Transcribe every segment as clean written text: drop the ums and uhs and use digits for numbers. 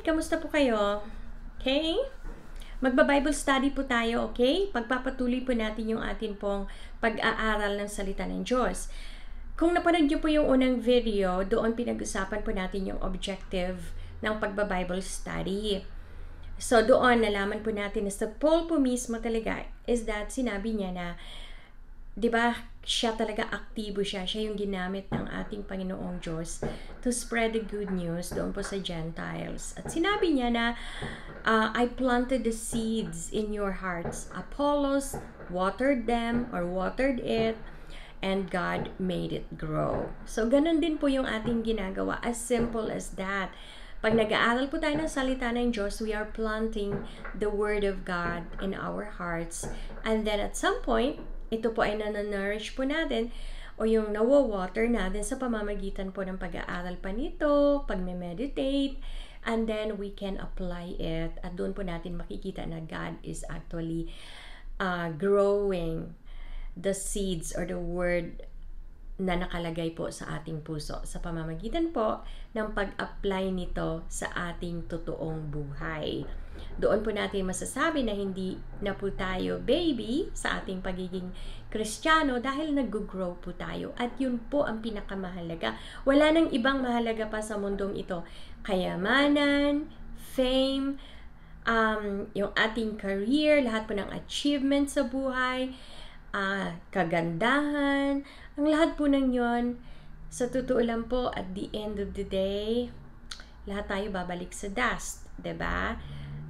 kamusta po kayo? Okay? Magba-Bible study po tayo, okay? Pagpapatuloy po natin yung atin pong pag-aaral ng salita ng Diyos. Kung napanood niyo po yung unang video, doon pinag-usapan po natin yung objective ng pagba-Bible study. So doon nalaman po natin na sa Paul po mismo talaga is that sinabi niya na, di ba, siya talaga aktibo siya yung ginamit ng ating Panginoong Diyos to spread the good news doon po sa Gentiles. At sinabi niya na, I planted the seeds in your hearts. Apollos watered them or watered it, and God made it grow. So ganun din po yung ating ginagawa, as simple as that. Pag nag-aaral po tayo ng salita ng Diyos, we are planting the Word of God in our hearts. And then at some point, ito po ay nananourish po natin o yung nawawater natin sa pamamagitan po ng pag-aaral pa nito, pag-meditate, and then we can apply it. At doon po natin makikita na God is actually growing the seeds or the Word na nakalagay po sa ating puso sa pamamagitan po ng pag-apply nito sa ating totoong buhay. Doon po natin masasabi na hindi na po tayo baby sa ating pagiging Kristiyano dahil nag-grow po tayo. At yun po ang pinakamahalaga. Wala nang ibang mahalaga pa sa mundong ito. Kayamanan, fame, yung ating career, lahat po ng achievement sa buhay, kagandahan, ang lahat po ng yon, sa totoo lang po, at the end of the day, lahat tayo babalik sa dust, diba?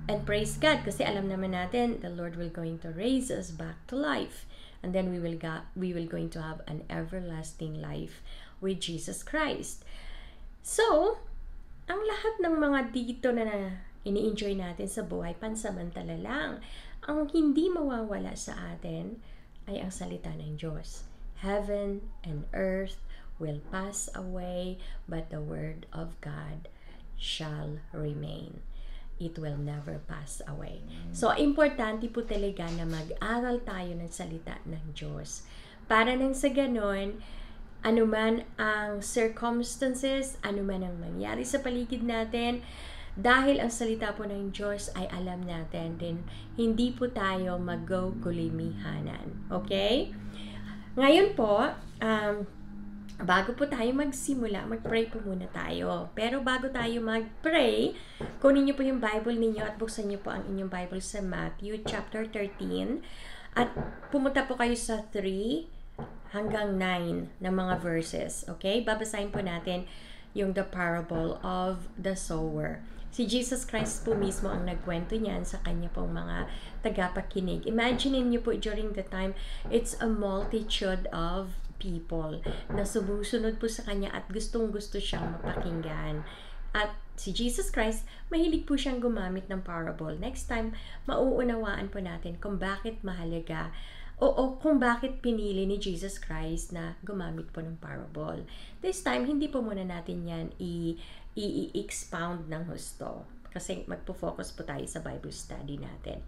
And praise God, kasi alam naman natin, the Lord will going to raise us back to life. And then we will going to have an everlasting life with Jesus Christ. So, ang lahat ng mga dito na ini-enjoy natin sa buhay, pansamantala lang. Ang hindi mawawala sa atin ay ang salita ng Diyos. Heaven and earth will pass away, but the word of God shall remain. It will never pass away. So, importante po talaga na mag-aral tayo ng salita ng Diyos. Para nang sa ganon, anuman ang circumstances, anuman ang mangyari sa paligid natin, dahil ang salita po ng Diyos ay alam natin din, hindi po tayo magugulimihanan. Okay? Ngayon po, bago po tayo magsimula, mag-pray po muna tayo. Pero bago tayo mag-pray, kunin niyo po yung Bible ninyo at buksan niyo po ang inyong Bible sa Matthew chapter 13 at pumunta po kayo sa 3 hanggang 9 na mga verses. Okay? Babasahin po natin yung the parable of the sower. Si Jesus Christ po mismo ang nagkwento niyan sa kanya pong mga tagapakinig. Imagine niyo po during the time, it's a multitude of people na sumusunod po sa kanya at gustong-gusto siyang mapakinggan. At si Jesus Christ, mahilig po siyang gumamit ng parable. Next time, mauunawaan po natin kung bakit mahalaga o kung bakit pinili ni Jesus Christ na gumamit po ng parable. This time, hindi po muna natin yan i-expound ng husto. Kasi magpo-focus po tayo sa Bible study natin.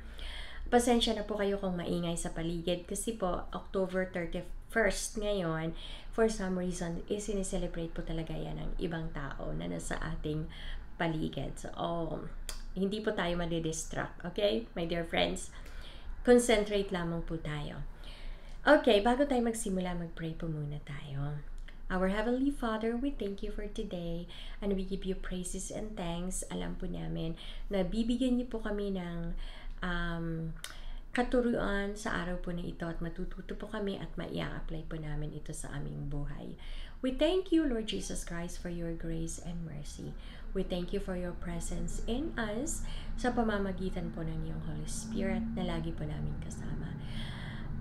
Pasensya na po kayo kung maingay sa paligid kasi po October 31st ngayon, for some reason, sineselebrate po talaga yan ng ibang tao na nasa ating paligid. So, hindi po tayo madidistract. Okay, my dear friends? Concentrate lamang po tayo. Okay, bago tayo magsimula, mag-pray po muna tayo. Our Heavenly Father, we thank you for today and we give you praises and thanks. Alam po namin na bibigyan niyo po kami ng katuruan sa araw po na ito at matututo po kami at maia-apply po namin ito sa aming buhay. We thank you, Lord Jesus Christ, for your grace and mercy. We thank you for your presence in us sa pamamagitan po ng iyong Holy Spirit na lagi po namin kasama.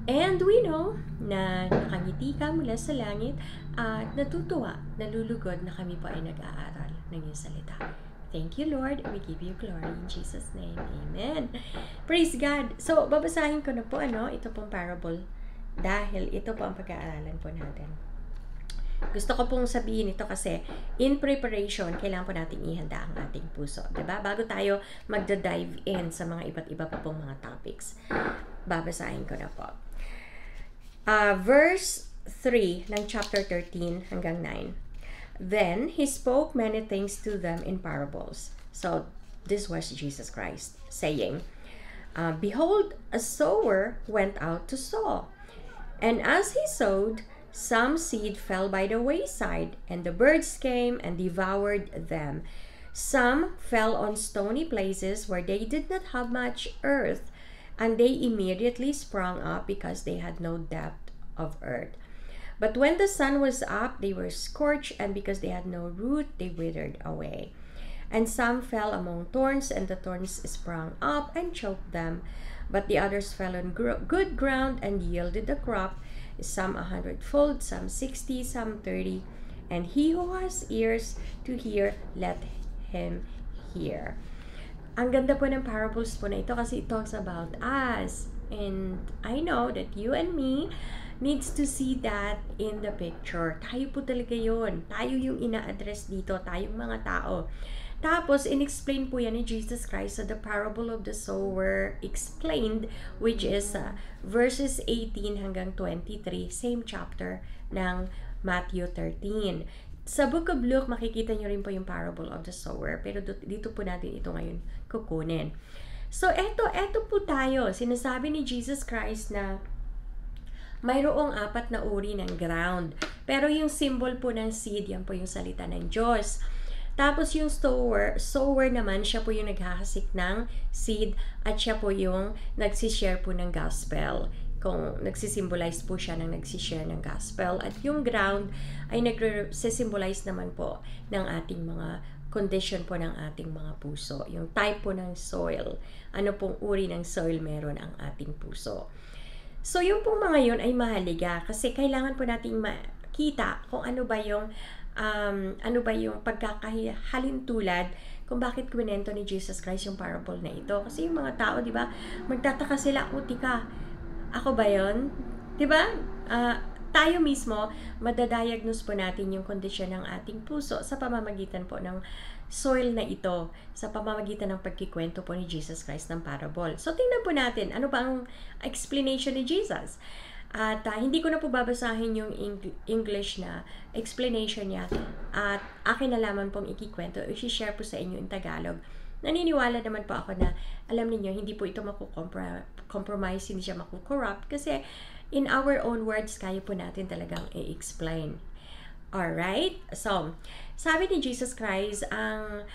And we know na nakangiti ka mula sa langit at natutuwa, nalulugod na kami po ay nag-aaral ng iyong salita. Thank you, Lord. We give you glory in Jesus' name. Amen. Praise God. So, babasahin ko na po ito pong parable dahil ito po ang pag-aaralan po natin. Gusto ko pong sabihin ito kasi in preparation, kailangan po natin ihanda ang ating puso. Diba? Bago tayo magda-dive in sa mga iba't iba pa pong mga topics. Babasahin ko na po. Verse 3 ng chapter 13 hanggang 9. Then he spoke many things to them in parables. So, This was Jesus Christ saying, Behold, a sower went out to sow. And as he sowed, some seed fell by the wayside, and the birds came and devoured them. Some fell on stony places where they did not have much earth, and they immediately sprung up because they had no depth of earth. But when the sun was up, they were scorched, and because they had no root, they withered away. And some fell among thorns, and the thorns sprung up and choked them. But the others fell on good ground and yielded the crop, some 100-fold, some 60, some 30. And he who has ears to hear, let him hear. Ang ganda po ng parables po na ito kasi it talks about us. And I know that you and me needs to see that in the picture. Tayo po talaga yun. Tayo yung ina-address dito, tayong mga tao. Tapos, in-explain po yan ni Jesus Christ sa the parable of the sower explained, which is verses 18 hanggang 23, same chapter ng Matthew 13. Sa Book of Luke, makikita nyo rin po yung parable of the sower, pero dito po natin ito ngayon kukunin. So, eto po tayo. Sinasabi ni Jesus Christ na mayroong 4 na uri ng ground. Pero yung symbol po ng seed, yan po yung salita ng Diyos. Tapos yung sower naman, siya po yung naghahasik ng seed at siya po yung nagsishare po ng gospel. Kung nagsisimbolize po siya ng nagsishare ng gospel. At yung ground ay nagsisimbolize naman po ng ating mga condition po ng ating mga puso. Yung type po ng soil. Ano pong uri ng soil meron ang ating puso. So yung pong mga yun ay mahalaga kasi kailangan po nating makita kung ano ba yung pagkakahalintulad kung bakit kwento ni Jesus Christ yung parable na ito. Kasi yung mga tao, di ba, magtataka sila, tika, ako ba yun? Di ba? Tayo mismo, madadiagnose po natin yung kondisyon ng ating puso sa pamamagitan po ng soil na ito, sa pamamagitan ng pagkikwento po ni Jesus Christ ng parable. So, tingnan po natin, ano ba ang explanation ni Jesus? At hindi ko na po babasahin yung English na explanation niya at akin na lamang pong ikikwento, i-share po sa inyo in Tagalog. Naniniwala naman po ako na alam niyo hindi po ito makukompromise, hindi siya makukorrupt kasi in our own words, kaya po natin talagang i-explain. Alright? So, sabi ni Jesus Christ, ang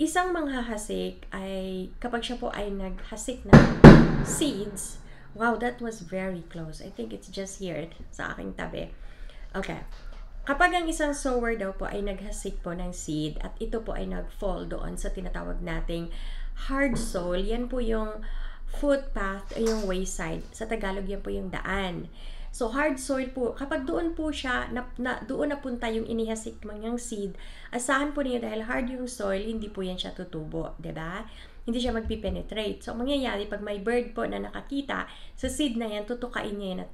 isang manghahasik ay kapag siya po ay naghasik ng seeds. Wow, that was very close. I think it's just here sa aking tabi. Okay. Kapag ang isang sower daw po ay naghasik po ng seed at ito po ay nag-fall doon sa tinatawag nating hard soil, yan po yung footpath o yung wayside. Sa Tagalog, yan po yung daan. So, hard soil po, kapag doon po siya, doon napunta yung inihasik mong seed, asahan po niyo dahil hard yung soil, hindi po yan siya tutubo, diba? Hindi siya magpipenetrate. So, mangyayari, pag may bird po na nakakita sa seed na yan, tutukain niya yan at,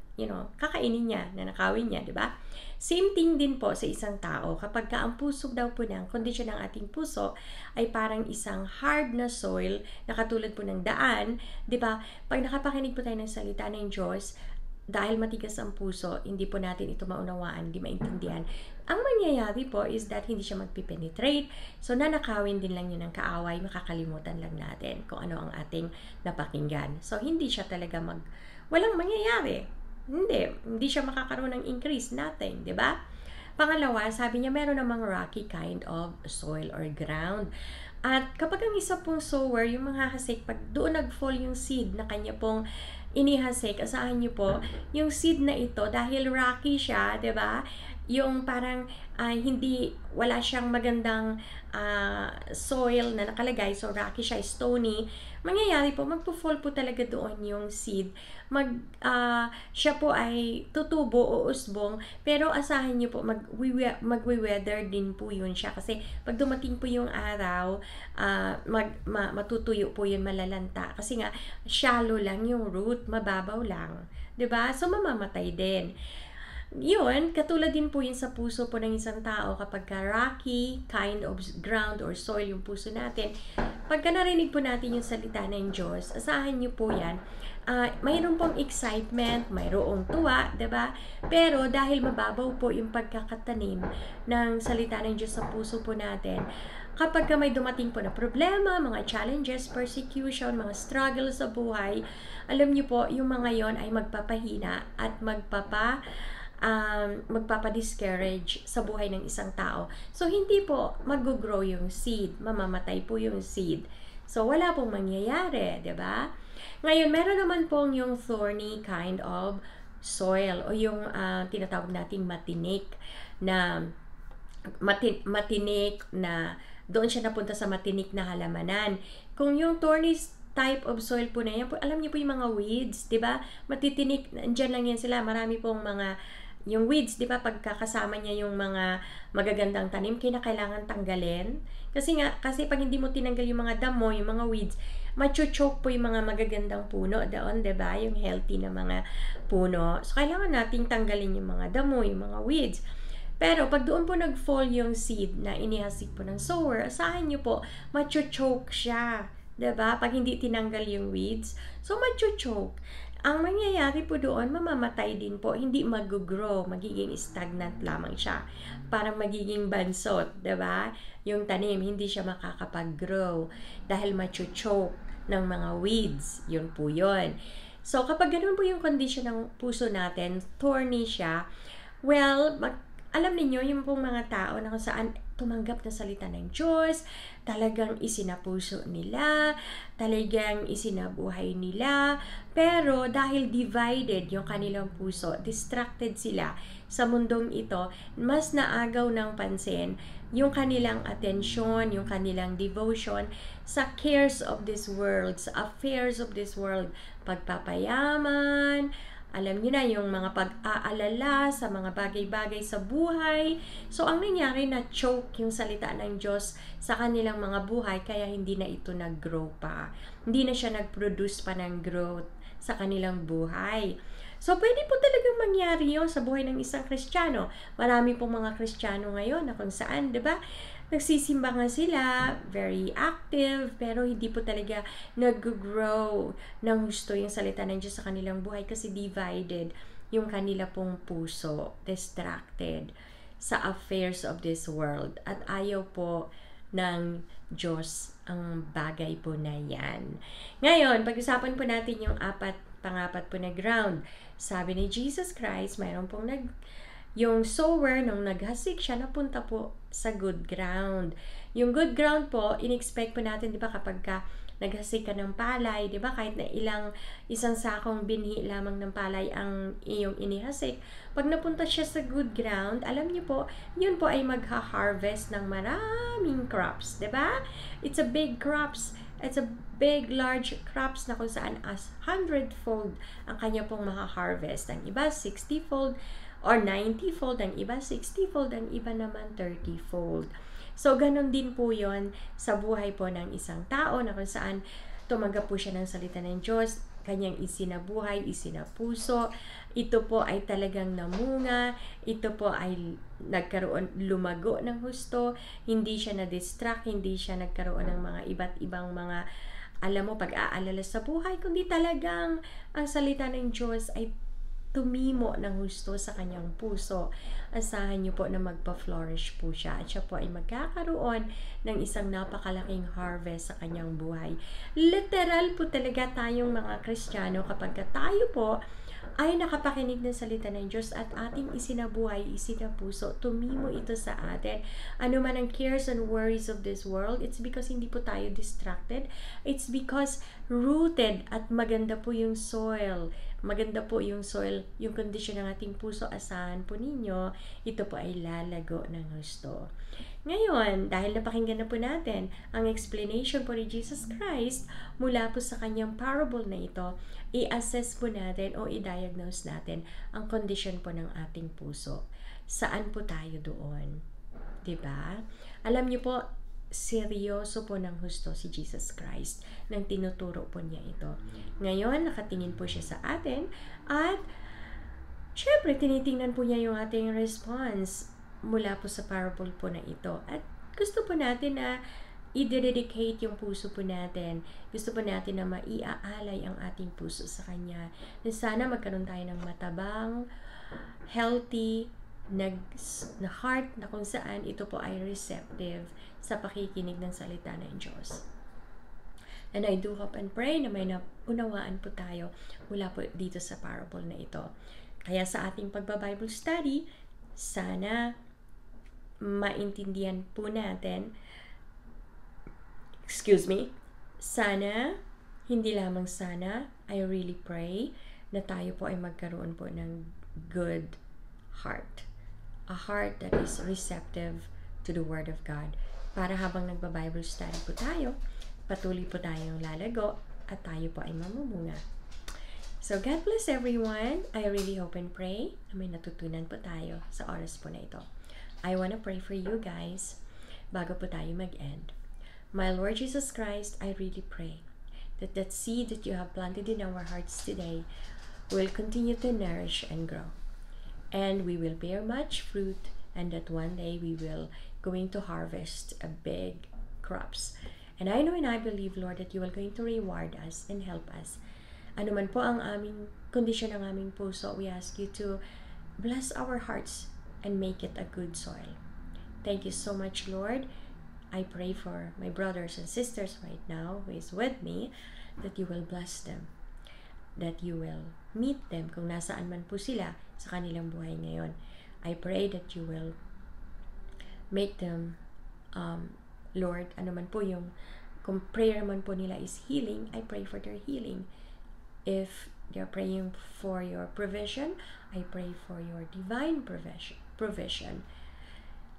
kakainin niya, nanakawin niya, diba? Same thing din po sa isang tao. Kapag ang puso daw po ng kondisyon ng ating puso ay parang isang hard na soil na katulad po ng daan, diba? Pag nakapakinig po tayo ng salita ng Diyos, dahil matigas ang puso, hindi po natin ito maunawaan, hindi maintindihan. Ang mangyayari po is that hindi siya magpipenetrate. So, nanakawin din lang yun ng kaaway, makakalimutan lang natin kung ano ang ating napakinggan. So, hindi siya talaga walang mangyayari. Hindi siya makakaroon ng increase, nothing, di ba? Pangalawa, sabi niya, meron namang rocky kind of soil or ground. At kapag ang isa pong sower, yung mga hasik, pag doon nag-fall yung seed na kanya pong inihasik, asahan niyo po, yung seed na ito, dahil rocky siya, di ba? Yung parang wala siyang magandang soil na nakalagay, so rocky siya, stony, mangyayari po, magpo-fall po talaga doon yung seed. Siya po ay tutubo o usbong, pero asahan niyo po, magwe-weather din po yun siya. Kasi pag dumating po yung araw, matutuyo po yun, malalanta. Kasi nga, shallow lang yung root, mababaw lang. 'Di ba? So, mamamatay din. Yun, katulad din po yun sa puso po ng isang tao kapag rocky kind of ground or soil yung puso natin. Pagka narinig po natin yung salita ng Diyos, asahan niyo po yan, mayroon pong excitement, mayroong tuwa, diba? Pero dahil mababaw po yung pagkakatanim ng salita ng Diyos sa puso po natin, kapag may dumating po na problema, mga challenges, persecution, mga struggles sa buhay, alam niyo po, yung mga yon ay magpapahina at magpapa-discourage sa buhay ng isang tao. So, hindi po mag-grow yung seed. Mamamatay po yung seed. So, wala pong mangyayari, di ba? Ngayon, meron naman pong yung thorny kind of soil o yung tinatawag nating matinik na doon siya napunta sa matinik na halamanan. Kung yung thorny type of soil po na yan, alam niyo po yung mga weeds, di ba? Matitinik, andyan lang yan sila. Marami pong yung weeds, di ba? Pagkakasama niya yung mga magagandang tanim, kailangan tanggalin. Kasi pag hindi mo tinanggal yung mga damo, yung mga weeds, machuchoke po yung mga magagandang puno doon, di ba? Yung healthy na mga puno. So, kailangan nating tanggalin yung mga damo, yung mga weeds. Pero, pag doon po nag-fall yung seed na inihasik po ng sower, asahan nyo po, machuchoke siya. Diba? Pag hindi tinanggal yung weeds, so machuchoke. Ang mangyayari po doon, mamamatay din po. Hindi mag-grow, magiging stagnant lamang siya. Parang magiging bansot, diba? Yung tanim, hindi siya makakapag-grow dahil machuchoke ng mga weeds. Yun po yun. So, kapag ganun po yung condition ng puso natin, thorny siya, well, alam niyo yung pong mga tao na kung saan tumanggap ng salita ng Diyos, talagang isinapuso nila, talagang isinabuhay nila, pero dahil divided yung kanilang puso, distracted sila sa mundong ito, mas naagaw ng pansin yung kanilang atensyon, yung kanilang devotion sa cares of this world, sa affairs of this world, pagpapayaman, alam niyo na yung mga pag-aalala sa mga bagay-bagay sa buhay. So, ang nangyari na choke yung salita ng Diyos sa kanilang mga buhay, kaya hindi na ito nag-grow pa. Hindi na siya nag-produce pa ng growth sa kanilang buhay. So, pwede po talagang mangyari yun sa buhay ng isang Kristiyano. Marami pong mga Kristiyano ngayon na kung saan, di ba? Nagsisimba nga sila, very active, pero hindi po talaga nag-grow ng gusto yung salita ng Diyos sa kanilang buhay kasi divided yung kanila pong puso, distracted sa affairs of this world. At ayaw po ng Diyos ang bagay po na yan. Ngayon, pag-usapan po natin yung pangapat po na ground. Sabi ni Jesus Christ, mayroon pong yung sower, nung naghasik siya, napunta po sa good ground. Yung good ground po, in-expect po natin, di ba, kapag naghasik ka ng palay, di ba, kahit na isang sakong binhi lamang ng palay ang iyong inihasik, pag napunta siya sa good ground, alam niyo po, yun po ay magha-harvest ng maraming crops, di ba? It's a big crops. It's a big, large crops na kung saan as 100-fold ang kanya pong maha-harvest. Ang iba, 60-fold, or 90-fold, ang iba 60-fold, ang iba naman 30-fold. So, ganun din po yon sa buhay po ng isang tao na kung saan tumanggap po siya ng salita ng Diyos, kanyang isinabuhay, isinapuso. Ito po ay talagang namunga, ito po ay lumago ng husto, hindi siya na-distract, hindi siya nagkaroon ng mga iba't ibang mga pag-aalala sa buhay, kundi talagang ang salita ng Diyos ay tumimo ng husto sa kanyang puso. Asahan niyo po na magpa-flourish po siya at siya po ay magkakaroon ng isang napakalaking harvest sa kanyang buhay. Literal po talaga tayong mga Kristiyano kapag tayo po ay nakapakinig ng salita ng Diyos at ating isinabuhay, isinapuso, tumimo ito sa atin. Ano man ang cares and worries of this world, it's because hindi po tayo distracted. It's because rooted at maganda po yung soil. Maganda po yung soil, yung condition ng ating puso, asahan po ninyo, ito po ay lalago ng gusto. Ngayon, dahil napakinggan na po natin ang explanation po ni Jesus Christ mula po sa kanyang parable na ito, i-assess po natin o i-diagnose natin ang condition po ng ating puso. Saan po tayo doon? Diba? Alam niyo po, seryoso po ng husto si Jesus Christ nang tinuturo po niya ito. Ngayon, nakatingin po siya sa atin at syempre, tinitingnan po niya yung ating response mula po sa parable po na ito. At gusto po natin na i-dedicate yung puso po natin. Gusto po natin na maiaalay ang ating puso sa Kanya. Na sana magkaroon tayo ng matabang, healthy, na heart na kung saan ito po ay receptive sa pakikinig ng salita ng Diyos. And I do hope and pray na may naunawaan po tayo mula po dito sa parable na ito. Kaya sa ating pagba-Bible study, sana maintindihan po natin, sana, hindi lamang sana, I really pray na tayo po ay magkaroon po ng good heart. A heart that is receptive to the Word of God. Para habang nagba-Bible study po tayo, patuloy po tayong lalago at tayo po ay mamumunga. So, God bless everyone. I really hope and pray na may natutunan po tayo sa oras po na ito. I wanna pray for you guys bago po tayo mag-end. My Lord Jesus Christ, I really pray that seed that you have planted in our hearts today will continue to nourish and grow. And we will bear much fruit, and that one day we will going to harvest a big crops. And I know and I believe, Lord, that you are going to reward us and help us. Ano man po ang aming kondisyon ng aming puso, we ask you to bless our hearts and make it a good soil. Thank you so much, Lord. I pray for my brothers and sisters right now who is with me, that you will bless them, that you will meet them kung nasaan man po sila sa kanilang buhay ngayon. I pray that you will make them, Lord, ano man po yung, kung prayer man po nila is healing, I pray for their healing. If they're praying for your provision, I pray for your divine provision.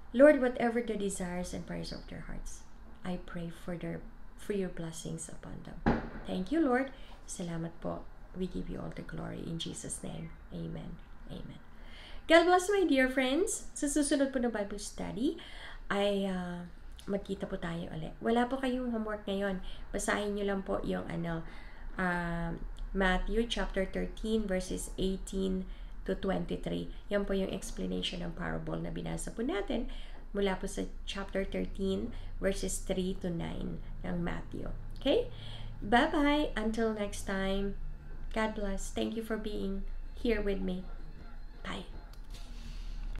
Lord, whatever the desires and prayers of their hearts, I pray for your blessings upon them. Thank you, Lord. Salamat po. We give you all the glory in Jesus' name. Amen. Amen. God bless, my dear friends. Sa susunod po na Bible study, ay magkita po tayo ulit. Wala po kayong homework ngayon. Basahin nyo lang po yung Matthew chapter 13 verses 18 to 23. Yan po yung explanation ng parable na binasa po natin mula po sa chapter 13 verses 3 to 9 ng Matthew. Okay? Bye-bye. Until next time. God bless. Thank you for being here with me. Bye.